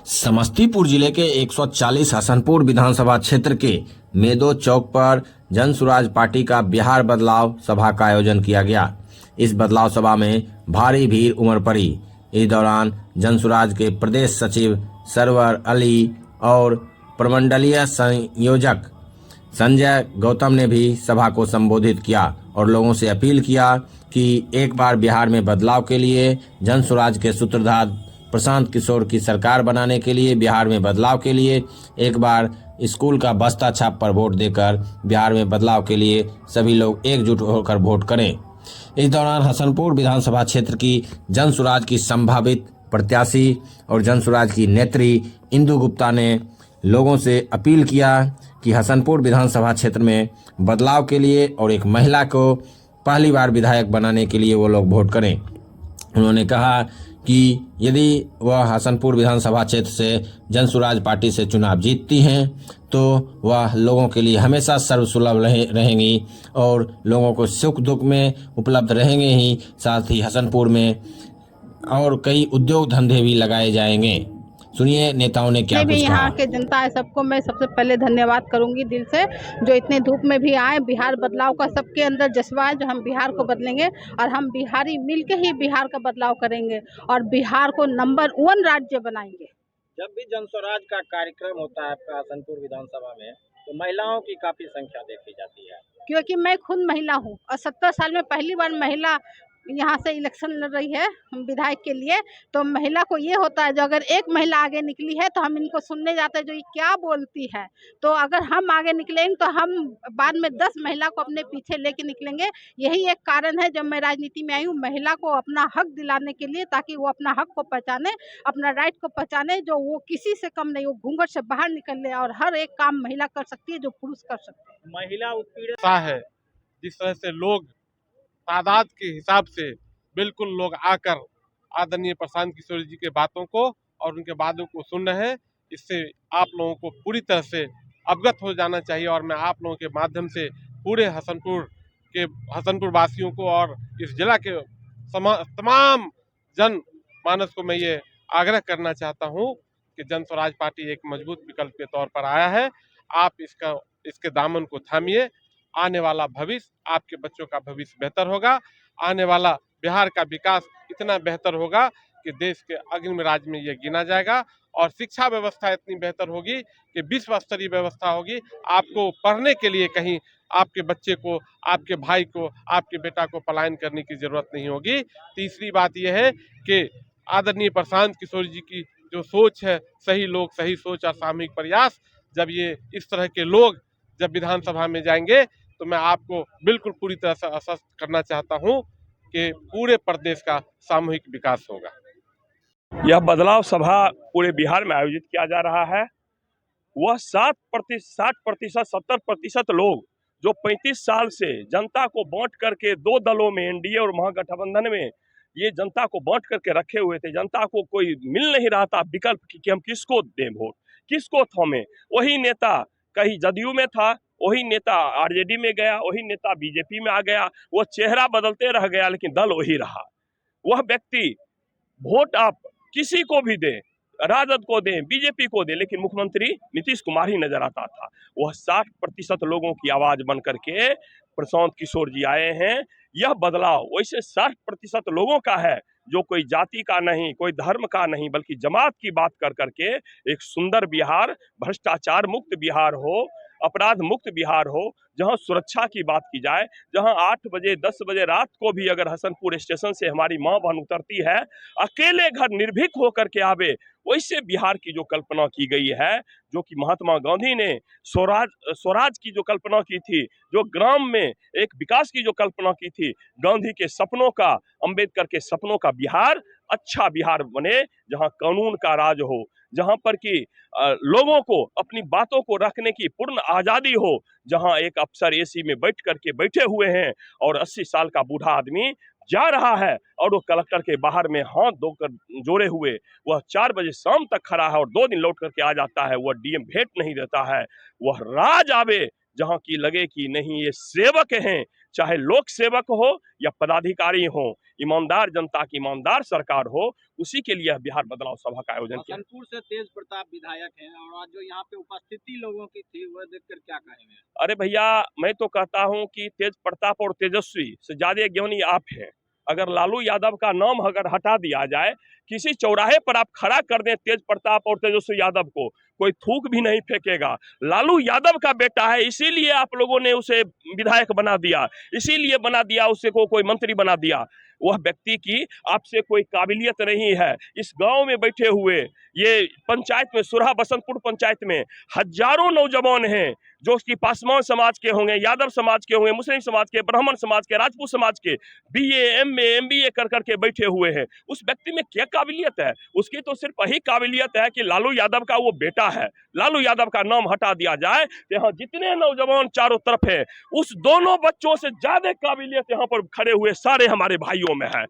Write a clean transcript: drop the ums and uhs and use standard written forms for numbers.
समस्तीपुर जिले के 140 हसनपुर विधानसभा क्षेत्र के मेदो चौक पर जनसुराज पार्टी का बिहार बदलाव सभा का आयोजन किया गया। इस बदलाव सभा में भारी भीड़ उमड़ पड़ी। इस दौरान जनसुराज के प्रदेश सचिव सरवर अली और प्रमंडलीय संयोजक संजय गौतम ने भी सभा को संबोधित किया और लोगों से अपील किया कि एक बार बिहार में बदलाव के लिए जनसुराज के सूत्रधार प्रशांत किशोर की सरकार बनाने के लिए, बिहार में बदलाव के लिए एक बार स्कूल का बस्ता छाप पर वोट देकर बिहार में बदलाव के लिए सभी लोग एकजुट होकर वोट करें। इस दौरान हसनपुर विधानसभा क्षेत्र की जनसुराज की संभावित प्रत्याशी और जनसुराज की नेत्री इंदु गुप्ता ने लोगों से अपील किया कि हसनपुर विधानसभा क्षेत्र में बदलाव के लिए और एक महिला को पहली बार विधायक बनाने के लिए वो लोग वोट करें। उन्होंने कहा कि यदि वह हसनपुर विधानसभा क्षेत्र से जनसुराज पार्टी से चुनाव जीतती हैं तो वह लोगों के लिए हमेशा सर्वसुलभ रहेंगी और लोगों को सुख दुख में उपलब्ध रहेंगे ही, साथ ही हसनपुर में और कई उद्योग धंधे भी लगाए जाएंगे। सुनिए नेताओं ने क्या कुछ कहा। यहाँ के जनता है सबको मैं सबसे पहले धन्यवाद करूंगी दिल से, जो इतने धूप में भी आए। बिहार बदलाव का सबके अंदर जज्बा है, जो हम बिहार को बदलेंगे और हम बिहारी मिलके ही बिहार का बदलाव करेंगे और बिहार को नंबर 1 राज्य बनाएंगे। जब भी जनस्वराज का कार्यक्रम होता है आपका हसनपुर विधानसभा में, तो महिलाओं की काफी संख्या देखी जाती है। क्योंकि मैं खुद महिला हूँ और 70 साल में पहली बार महिला यहाँ से इलेक्शन लड़ रही है विधायक के लिए, तो महिला को ये होता है जो अगर एक महिला आगे निकली है तो हम इनको सुनने जाते हैं जो ये क्या बोलती है। तो अगर हम आगे निकलेंगे तो हम बाद में 10 महिला को अपने पीछे लेके निकलेंगे। यही एक कारण है जब मैं राजनीति में आई हूँ, महिला को अपना हक दिलाने के लिए, ताकि वो अपना हक को पहचाने, अपना राइट को पहचाने, जो वो किसी से कम नहीं, वो घूंघट से बाहर निकले और हर एक काम महिला कर सकती है जो पुरुष कर सकते हैं। महिला उत्पीड़न है, जिस तरह से लोग तादाद के हिसाब से बिल्कुल लोग आकर आदरणीय प्रशांत किशोर जी के बातों को और उनके बातों को सुन रहे हैं, इससे आप लोगों को पूरी तरह से अवगत हो जाना चाहिए। और मैं आप लोगों के माध्यम से पूरे हसनपुर वासियों को और इस जिला के तमाम जन मानस को मैं ये आग्रह करना चाहता हूँ कि जनस्वराज पार्टी एक मजबूत विकल्प के तौर पर आया है। आप इसके दामन को थामिए। आने वाला भविष्य, आपके बच्चों का भविष्य बेहतर होगा। आने वाला बिहार का विकास इतना बेहतर होगा कि देश के अग्रिम राज्य में यह गिना जाएगा। और शिक्षा व्यवस्था इतनी बेहतर होगी कि विश्व स्तरीय व्यवस्था होगी। आपको पढ़ने के लिए कहीं आपके बच्चे को, आपके भाई को, आपके बेटा को पलायन करने की जरूरत नहीं होगी। तीसरी बात यह है कि आदरणीय प्रशांत किशोर जी की जो सोच है, सही लोग, सही सोच और सामूहिक प्रयास, जब ये इस तरह के लोग जब विधानसभा में जाएंगे तो मैं आपको बिल्कुल पूरी तरह से आश्वस्त करना चाहता हूं कि पूरे प्रदेश का सामूहिक विकास होगा। यह बदलाव सभा पूरे बिहार में आयोजित किया जा रहा है। वह 60%, 70% लोग जो 35 साल से जनता को बांट करके 2 दलों में, एनडीए और महागठबंधन में, ये जनता को बांट करके रखे हुए थे। जनता को कोई मिल नहीं रहा था विकल्प कि हम किसको दें वोट, किसको थामें। वही नेता कहीं जदयू में था, वही नेता आरजेडी में गया, वही नेता बीजेपी में आ गया। वो चेहरा बदलते रह गया लेकिन दल वही रहा। वह व्यक्ति वोट आप किसी को भी दें, राजद को दें, बीजेपी को दें, लेकिन मुख्यमंत्री नीतीश कुमार ही नजर आता था। वह 60% लोगों की आवाज बन करके प्रशांत किशोर जी आए हैं। यह बदलाव वैसे 60% लोगों का है, जो कोई जाति का नहीं, कोई धर्म का नहीं, बल्कि जमात की बात कर करके एक सुंदर बिहार, भ्रष्टाचार मुक्त बिहार हो, अपराध मुक्त बिहार हो, जहां सुरक्षा की बात की जाए, जहां 8 बजे 10 बजे रात को भी अगर हसनपुर स्टेशन से हमारी मां बहन उतरती है, अकेले घर निर्भीक होकर के आवे, वैसे बिहार की जो कल्पना की गई है, जो कि महात्मा गांधी ने स्वराज की जो कल्पना की थी, जो ग्राम में एक विकास की जो कल्पना की थी, गांधी के सपनों का, अंबेडकर के सपनों का बिहार अच्छा बिहार बने, जहां कानून का राज हो, जहां पर कि लोगों को अपनी बातों को रखने की पूर्ण आजादी हो, जहां एक अफसर एसी में बैठे हुए हैं और 80 साल का बूढ़ा आदमी जा रहा है और वो कलेक्टर के बाहर में हाथ धोकर जोड़े हुए वह 4 बजे शाम तक खड़ा है और 2 दिन लौट करके आ जाता है। वह डीएम भेंट नहीं देता है। वह राज आवे जहां की लगे कि नहीं ये सेवक हैं, चाहे लोक सेवक हो या पदाधिकारी हो, ईमानदार जनता की ईमानदार सरकार हो, उसी के लिए बिहार बदलाव सभा का आयोजन किया। हसनपुर से तेज प्रताप विधायक हैं और आज जो यहाँ पे उपस्थिति लोगों की थी वह देखकर क्या कहेंगे? अरे भैया, मैं तो कहता हूं कि तेज प्रताप और तेजस्वी से ज्यादा ज्ञानी आप हैं। अगर लालू यादव का नाम अगर हटा दिया जाए, किसी चौराहे पर आप खड़ा कर दें तेज प्रताप और तेजस्वी यादव को, कोई थूक भी नहीं फेंकेगा। लालू यादव का बेटा है, इसीलिए आप लोगों ने उसे विधायक बना दिया, इसीलिए बना दिया उसे को कोई मंत्री बना दिया। वह व्यक्ति की आपसे कोई काबिलियत नहीं है। इस गांव में बैठे हुए ये पंचायत में, सुरहा बसंतपुर पंचायत में हजारों नौजवान हैं जो कि पासवान समाज के होंगे, यादव समाज के होंगे, मुस्लिम समाज के, ब्राह्मण समाज के, राजपूत समाज के, बीए, एमए, एमबीए कर करके बैठे हुए हैं। उस व्यक्ति में क्या काबिलियत है? उसकी तो सिर्फ यही काबिलियत है कि लालू यादव का वो बेटा है। लालू यादव का नाम हटा दिया जाए तो यहाँ जितने नौजवान चारों तरफ है, उस दोनों बच्चों से ज्यादा काबिलियत यहाँ पर खड़े हुए सारे हमारे भाइयों में है।